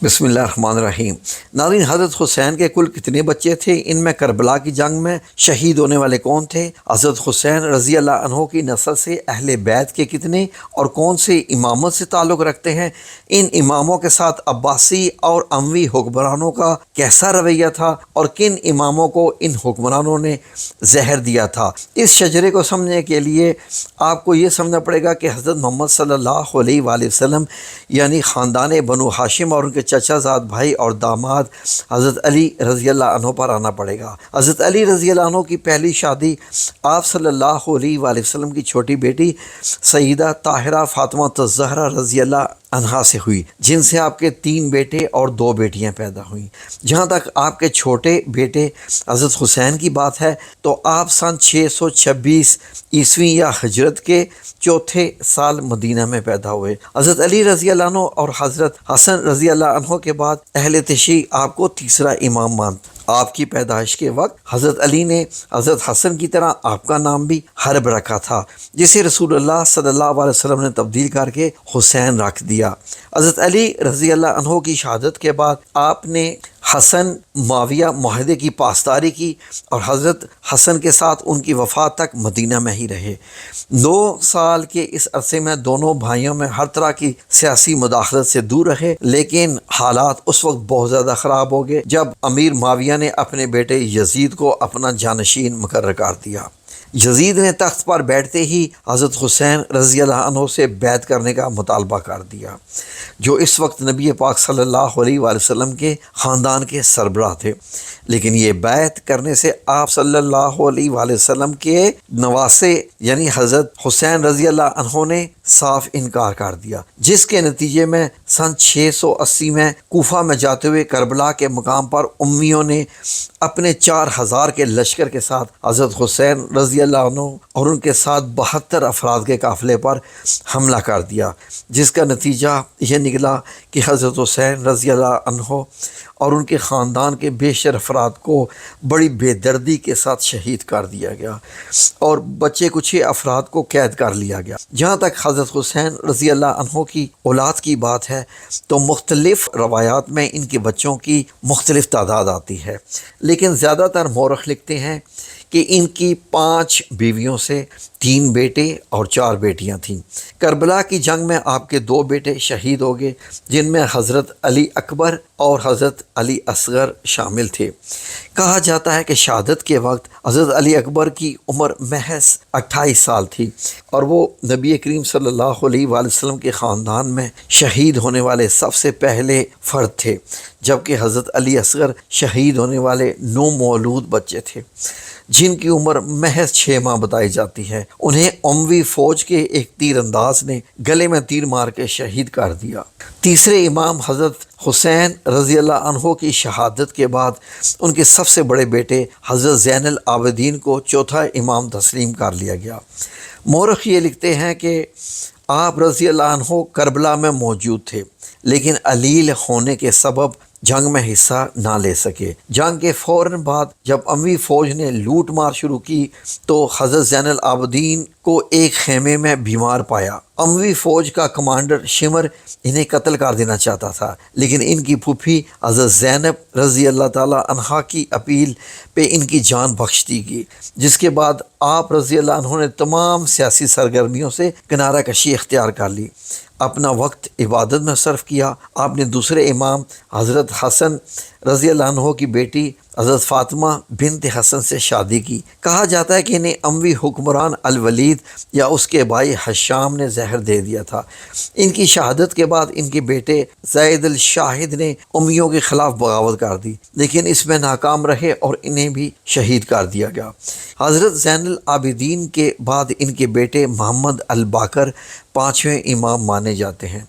بسم اللہ الرحمن الرحیم۔ ناظرین، حضرت حسین کے کل کتنے بچے تھے؟ ان میں کربلا کی جنگ میں شہید ہونے والے کون تھے؟ حضرت حسین رضی اللہ عنہ کی نسل سے اہل بیت کے کتنے اور کون سے امامت سے تعلق رکھتے ہیں؟ ان اماموں کے ساتھ عباسی اور اموی حکمرانوں کا کیسا رویہ تھا اور کن اماموں کو ان حکمرانوں نے زہر دیا تھا؟ اس شجرے کو سمجھنے کے لیے آپ کو یہ سمجھنا پڑے گا کہ حضرت محمد صلی اللہ علیہ وآلہ وسلم یعنی خاندان بنو ہاشم اور ان کے چچا زاد بھائی اور داماد حضرت علی رضی اللہ عنہ پر آنا پڑے گا۔ حضرت علی رضی اللہ عنہ کی پہلی شادی آپ صلی اللہ علیہ وآلہ وسلم کی چھوٹی بیٹی سیدہ طاہرہ فاطمہ الزہرا رضی اللہ عنہا سے ہوئی، جن سے آپ کے 3 بیٹے اور 2 بیٹیاں پیدا ہوئیں۔ جہاں تک آپ کے چھوٹے بیٹے حضرت حسین کی بات ہے تو آپ سن 626 عیسوی یا ہجرت کے چوتھے سال مدینہ میں پیدا ہوئے۔ حضرت علی رضی اللہ عنہ اور حضرت حسن رضی اللہ عنہ کے بعد اہل تشیع آپ کو تیسرا امام مانتے۔ آپ کی پیدائش کے وقت حضرت علی نے حضرت حسن کی طرح آپ کا نام بھی حرب رکھا تھا، جسے رسول اللہ صلی اللہ علیہ وسلم نے تبدیل کر کے حسین رکھ دیا۔ حضرت علی رضی اللہ عنہ کی شہادت کے بعد آپ نے حسن معاویہ معاہدے کی پاسداری کی اور حضرت حسن کے ساتھ ان کی وفات تک مدینہ میں ہی رہے۔ 9 سال کے اس عرصے میں دونوں بھائیوں میں ہر طرح کی سیاسی مداخلت سے دور رہے، لیکن حالات اس وقت بہت زیادہ خراب ہو گئے جب امیر معاویہ نے اپنے بیٹے یزید کو اپنا جانشین مقرر کر دیا۔ یزید نے تخت پر بیٹھتے ہی حضرت حسین رضی اللہ عنہ سے بیعت کرنے کا مطالبہ کر دیا، جو اس وقت نبی پاک صلی اللہ علیہ وآلہ وسلم کے خاندان کے سربراہ تھے، لیکن یہ بیعت کرنے سے آپ صلی اللہ علیہ وآلہ وسلم کے نواسے یعنی حضرت حسین رضی اللہ عنہ نے صاف انکار کر دیا، جس کے نتیجے میں سن 680 میں کوفہ میں جاتے ہوئے کربلا کے مقام پر امیوں نے اپنے 4000 کے لشکر کے ساتھ حضرت حسین رضی اللہ عنہ اور ان کے ساتھ 72 افراد کے قافلے پر حملہ کر دیا، جس کا نتیجہ یہ نکلا کہ حضرت حسین رضی اللہ عنہ اور ان کے خاندان کے بیشتر افراد کو بڑی بے دردی کے ساتھ شہید کر دیا گیا اور بچے کچھ افراد کو قید کر لیا گیا۔ جہاں تک حضرت حسین رضی اللہ عنہ کی اولاد کی بات ہے تو مختلف روایات میں ان کے بچوں کی مختلف تعداد آتی ہے، لیکن زیادہ تر مورخ لکھتے ہیں کہ ان کی 5 بیویوں سے 3 بیٹے اور 4 بیٹیاں تھیں۔ کربلا کی جنگ میں آپ کے 2 بیٹے شہید ہو گئے، جن میں حضرت علی اکبر اور حضرت علی اصغر شامل تھے۔ کہا جاتا ہے کہ شہادت کے وقت حضرت علی اکبر کی عمر محض 28 سال تھی اور وہ نبی کریم صلی اللہ علیہ وآلہ وسلم کے خاندان میں شہید ہونے والے سب سے پہلے فرد تھے، جبکہ حضرت علی اصغر شہید ہونے والے 9 مولود بچے تھے، جن کی عمر محض 6 ماہ بتائی جاتی ہے۔ انہیں اموی فوج کے ایک تیر انداز نے گلے میں تیر مار کے شہید کر دیا۔ تیسرے امام حضرت حسین رضی اللہ عنہ کی شہادت کے بعد ان کے سب سے بڑے بیٹے حضرت زین العابدین کو چوتھا امام تسلیم کر لیا گیا۔ مورخ یہ لکھتے ہیں کہ آپ رضی اللہ عنہ کربلا میں موجود تھے، لیکن علیل ہونے کے سبب جنگ میں حصہ نہ لے سکے۔ جنگ کے فوراً بعد جب اموی فوج نے لوٹ مار شروع کی تو حضرت زین العابدین کو ایک خیمے میں بیمار پایا۔ اموی فوج کا کمانڈر شمر انہیں قتل کر دینا چاہتا تھا، لیکن ان کی پھوپھی حضرت زینب رضی اللہ تعالیٰ عنہا کی اپیل پہ ان کی جان بخش دی گئی، جس کے بعد آپ رضی اللہ عنہ نے تمام سیاسی سرگرمیوں سے کنارہ کشی اختیار کر لی، اپنا وقت عبادت میں صرف کیا۔ آپ نے دوسرے امام حضرت حسن رضی اللہ عنہ کی بیٹی حضرت فاطمہ بنت حسن سے شادی کی۔ کہا جاتا ہے کہ انہیں اموی حکمران الولید یا اس کے بھائی حشام نے زہر دے دیا تھا۔ ان کی شہادت کے بعد ان کے بیٹے زید الشاہد نے امیوں کے خلاف بغاوت کر دی، لیکن اس میں ناکام رہے اور انہیں بھی شہید کر دیا گیا۔ حضرت زین العابدین کے بعد ان کے بیٹے محمد الباقر 5ویں امام مانے جاتے ہیں۔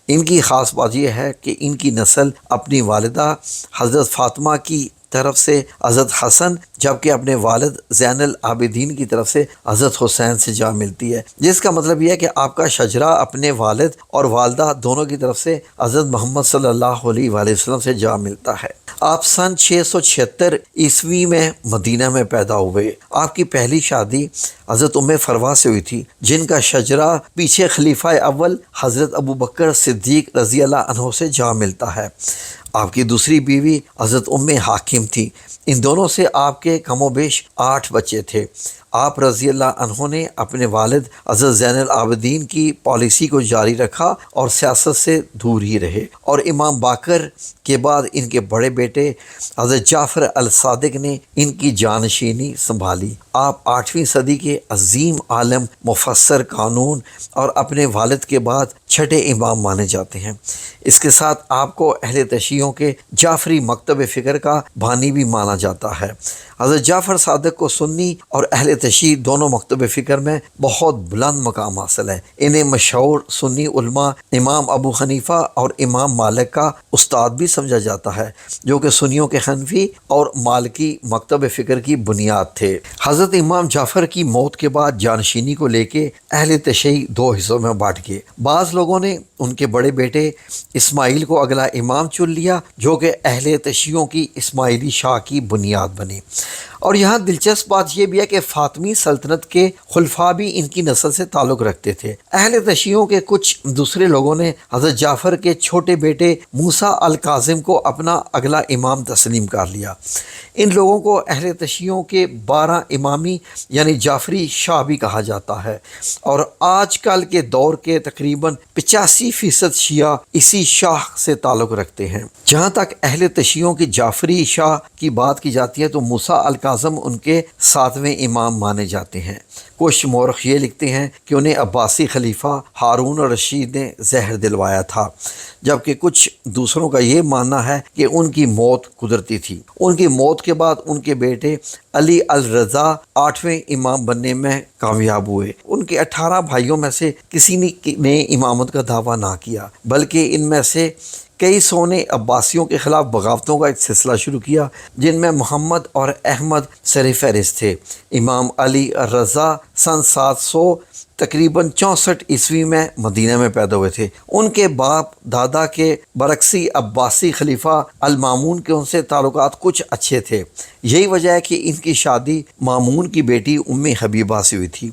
ان کی خاص بات یہ ہے کہ ان کی نسل اپنی والدہ حضرت فاطمہ کی طرف سے حضرت حسن جبکہ اپنے والد زین العابدین کی طرف سے حضرت حسین سے جا ملتی ہے، جس کا مطلب یہ ہے کہ آپ کا شجرہ اپنے والد اور والدہ دونوں کی طرف سے حضرت محمد صلی اللہ علیہ وآلہ وسلم سے جا ملتا ہے۔ آپ سن 676 عیسوی میں مدینہ میں پیدا ہوئے۔ آپ کی پہلی شادی حضرت ام فروا سے ہوئی تھی، جن کا شجرہ پیچھے خلیفہ اول حضرت ابو بکر صدیق رضی اللہ عنہ سے جا ملتا ہے۔ آپ کی دوسری بیوی حضرت ام حاکم تھی۔ ان دونوں سے آپ کے کم و بیش 8 بچے تھے۔ آپ رضی اللہ عنہ نے اپنے والد حضرت زین العابدین کی پالیسی کو جاری رکھا اور سیاست سے دور ہی رہے، اور امام باقر کے بعد ان کے بڑے بیٹے حضرت جعفر الصادق نے ان کی جانشینی سنبھالی۔ آپ 8ویں صدی کے عظیم عالم، مفسر، قانون اور اپنے والد کے بعد چھٹے امام مانے جاتے ہیں۔ اس کے ساتھ آپ کو اہل تشیعوں کے جعفری مکتب فکر کا بانی بھی مانا جاتا ہے۔ حضرت جعفر صادق کو سنی اور اہل تشیع دونوں مکتب فکر میں بہت بلند مقام حاصل ہے۔ انہیں مشہور سنی علماء امام ابو حنیفہ اور امام مالک کا استاد بھی سمجھا جاتا ہے، جو کہ سنیوں کے حنفی اور مالکی مکتب فکر کی بنیاد تھے۔ حضرت امام جعفر کی موت کے بعد جانشینی کو لے کے اہل تشیع 2 حصوں میں بانٹ گئے۔ بعض لوگوں نے ان کے بڑے بیٹے اسماعیل کو اگلا امام چن لیا، جو کہ اہل تشیعوں کی اسماعیلی شاہ کی بنیاد بنے۔ اور یہاں دلچسپ بات یہ بھی ہے کہ فاطمی سلطنت کے خلفاء بھی ان کی نسل سے تعلق رکھتے تھے۔ اہل تشیعوں کے کچھ دوسرے لوگوں نے حضرت جعفر کے چھوٹے بیٹے موسیٰ الکاظم کو اپنا اگلا امام تسلیم کر لیا۔ ان لوگوں کو اہل تشیعوں کے 12 امامی یعنی جعفری شاہ بھی کہا جاتا ہے، اور آج کل کے دور کے تقریباً 85% شیعہ اسی شاہ سے تعلق رکھتے ہیں۔ جہاں تک اہل تشیعوں کی جعفری شاہ کی بات کی جاتی ہے تو موسیٰ الکاظم ان کے 7ویں امام مانے جاتے ہیں۔ کچھ مورخ یہ لکھتے ہیں کہ انہیں عباسی خلیفہ ہارون الرشید نے زہر دلوایا تھا، جبکہ کچھ دوسروں کا یہ ماننا ہے کہ ان کی موت قدرتی تھی۔ ان کی موت کے بعد ان کے بیٹے علی الرضا 8ویں امام بننے میں کامیاب ہوئے۔ ان کے 18 بھائیوں میں سے کسی نے امامت کا دعویٰ نہ کیا، بلکہ ان میں سے کئی سو نے عباسیوں کے خلاف بغاوتوں کا ایک سلسلہ شروع کیا، جن میں محمد اور احمد سر فہرست تھے۔ امام علی الرضا سن 700 تقریباً 64 عیسوی میں مدینہ میں پیدا ہوئے تھے۔ ان کے باپ دادا کے برعکسی عباسی خلیفہ المامون کے ان سے تعلقات کچھ اچھے تھے۔ یہی وجہ ہے کہ ان کی شادی مامون کی بیٹی ام حبیبہ سے ہوئی تھی۔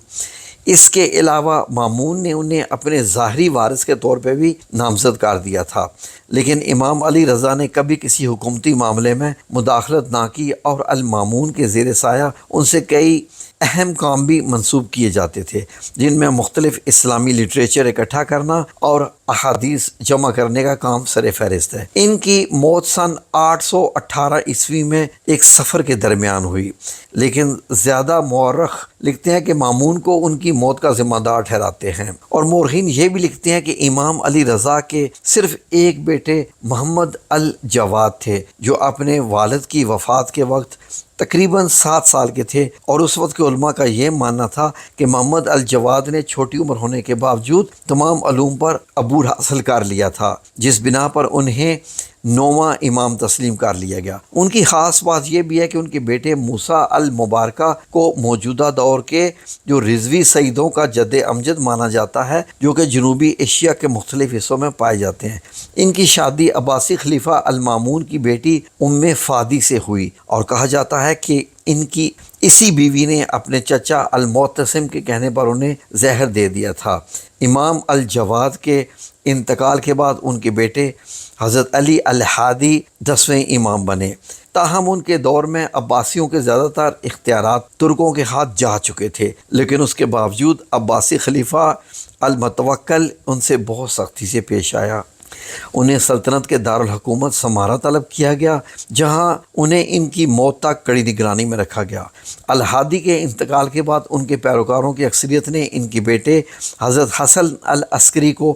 اس کے علاوہ مامون نے انہیں اپنے ظاہری وارث کے طور پہ بھی نامزد کر دیا تھا، لیکن امام علی رضا نے کبھی کسی حکومتی معاملے میں مداخلت نہ کی، اور المامون کے زیر سایہ ان سے کئی اہم کام بھی منسوب کیے جاتے تھے، جن میں مختلف اسلامی لٹریچر اکٹھا کرنا اور احادیث جمع کرنے کا کام سر فہرست ہے۔ ان کی موت سن 818 عیسوی میں ایک سفر کے درمیان ہوئی، لیکن زیادہ مورخ لکھتے ہیں کہ مامون کو ان کی موت کا ذمہ دار ٹھہراتے ہیں، اور مورخین یہ بھی لکھتے ہیں کہ امام علی رضا کے صرف ایک بیٹے محمد الجواد تھے، جو اپنے والد کی وفات کے وقت تقریباً 7 سال کے تھے، اور اس وقت کے علماء کا یہ ماننا تھا کہ محمد الجواد نے چھوٹی عمر ہونے کے باوجود تمام علوم پر عبور حاصل کر لیا تھا، جس بنا پر انہیں 9واں امام تسلیم کر لیا گیا۔ ان کی خاص بات یہ بھی ہے کہ ان کے بیٹے موسیٰ المبارکہ کو موجودہ دور کے جو رضوی سیدوں کا جد امجد مانا جاتا ہے، جو کہ جنوبی ایشیا کے مختلف حصوں میں پائے جاتے ہیں۔ ان کی شادی عباسی خلیفہ المامون کی بیٹی ام فادی سے ہوئی، اور کہا جاتا ہے کہ ان کی اسی بیوی نے اپنے چچا المعتصم کے کہنے پر انہیں زہر دے دیا تھا۔ امام الجواد کے انتقال کے بعد ان کے بیٹے حضرت علی الہادی 10ویں امام بنے۔ تاہم ان کے دور میں عباسیوں کے زیادہ تر اختیارات ترکوں کے ہاتھ جا چکے تھے، لیکن اس کے باوجود عباسی خلیفہ المتوکل ان سے بہت سختی سے پیش آیا۔ انہیں سلطنت کے دارالحکومت سمارا طلب کیا گیا، جہاں انہیں ان کی موت تک کڑی نگرانی میں رکھا گیا۔ الہادی کے انتقال کے بعد ان کے پیروکاروں کی اکثریت نے ان کے بیٹے حضرت حسن العسکری کو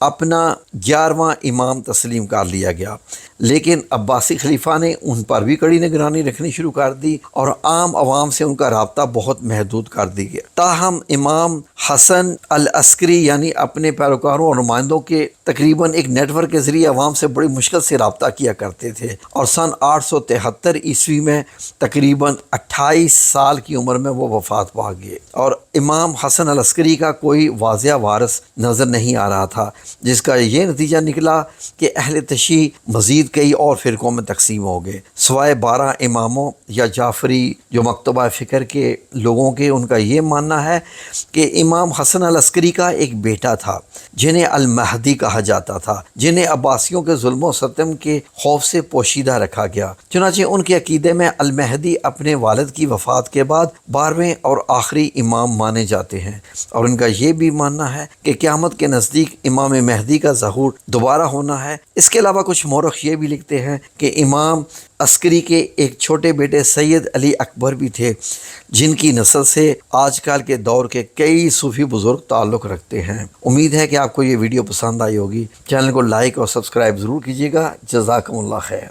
اپنا 11واں امام تسلیم کر لیا گیا، لیکن عباسی خلیفہ نے ان پر بھی کڑی نگرانی رکھنی شروع کر دی، اور عام عوام سے ان کا رابطہ بہت محدود کر دی گیا۔ تاہم امام حسن العسکری یعنی اپنے پیروکاروں اور نمائندوں کے تقریباً ایک نیٹ ورک کے ذریعے عوام سے بڑی مشکل سے رابطہ کیا کرتے تھے، اور سن 873 عیسوی میں تقریباً 28 سال کی عمر میں وہ وفات پا گئے، اور امام حسن العسکری کا کوئی واضح وارث نظر نہیں آ رہا تھا، جس کا یہ نتیجہ نکلا کہ اہل تشیع مزید کئی اور فرقوں میں تقسیم ہو گئے، سوائے 12 اماموں یا جعفری جو مکتبہ فکر کے لوگوں کے۔ ان کا یہ ماننا ہے کہ امام حسن العسکری کا ایک بیٹا تھا جنہیں المہدی کہا جاتا تھا، جنہیں عباسیوں کے ظلم و ستم کے خوف سے پوشیدہ رکھا گیا۔ چنانچہ ان کے عقیدے میں المہدی اپنے والد کی وفات کے بعد 12ویں اور آخری امام مانے جاتے ہیں، اور ان کا یہ بھی ماننا ہے کہ قیامت کے نزدیک امام مہدی کا ظہور دوبارہ ہونا ہے۔ اس کے علاوہ کچھ مورخ یہ بھی لکھتے ہیں کہ امام عسکری کے ایک چھوٹے بیٹے سید علی اکبر بھی تھے، جن کی نسل سے آج کل کے دور کے کئی صوفی بزرگ تعلق رکھتے ہیں۔ امید ہے کہ آپ کو یہ ویڈیو پسند آئی ہوگی۔ چینل کو لائک اور سبسکرائب ضرور کیجیے گا۔ جزاکم اللہ خیر۔